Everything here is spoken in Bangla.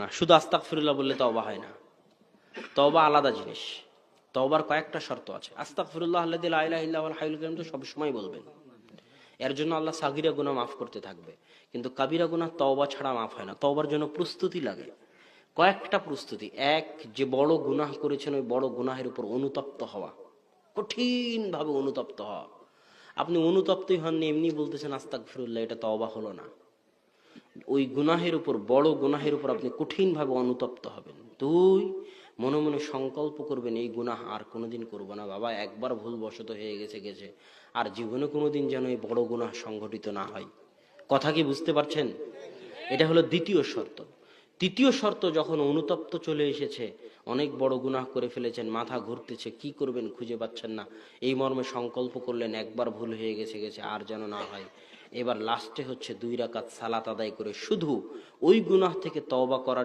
না, শুধু আস্তাগফিরুল্লাহ বললে তওবা হয় না। তওবা আলাদা জিনিস। তওবার কয়েকটা শর্ত আছে। আস্তাগফিরুল্লাহ আল্লাযী লা ইলাহা ইল্লা হুয়াল হাইয়ুল কাইয়্যুম তো সবসময় বলবেন। এর জন্য আল্লাহ সাগীরা গুনাহ মাফ করতে থাকবে, কিন্তু কাবীরা গুনাহ তওবা ছাড়া মাফ হয় না। তওবার জন্য প্রস্তুতি লাগে, কয়েকটা প্রস্তুতি। এক, যে বড় গুনাহ করেছেন ওই বড় গুনাহের উপর অনুতপ্ত হওয়া, কঠিন ভাবে অনুতপ্ত হওয়া। আপনি অনুতপ্তই হননি, এমনি বলতেছেন আস্তাগফিরুল্লাহ, এটা তওবা হলো না। ওই গুনাহের উপর, বড় গুনাহের উপর আপনি কঠিনভাবে অনুতপ্ত হবেন। দুই, মনে মনে সংকল্প করবেন এই গুনাহ আর কোনোদিন করব না বাবা, একবার ভুলবশত হয়ে গেছে গেছে, আর জীবনে কোনোদিন যেন এই বড় গুনাহ সংঘটিত না হয়। কথা কি বুঝতে পারছেন? এটা হলো দ্বিতীয় শর্ত। তৃতীয় শর্ত, যখন অনুতপ্ত চলে এসেছে, অনেক বড় গুনাহ করে ফেলেছেন, মাথা ঘুরতেছে, কি করবেন খুঁজে পাচ্ছেন না, এই মর্মে সংকল্প করলেন একবার ভুল হয়ে গেছে গেছে, আর যেন না হয়। এবার লাস্টে হচ্ছে 2 রাকাত সালাত আদায় করে শুধু ওই গুনাহ থেকে তওবা করার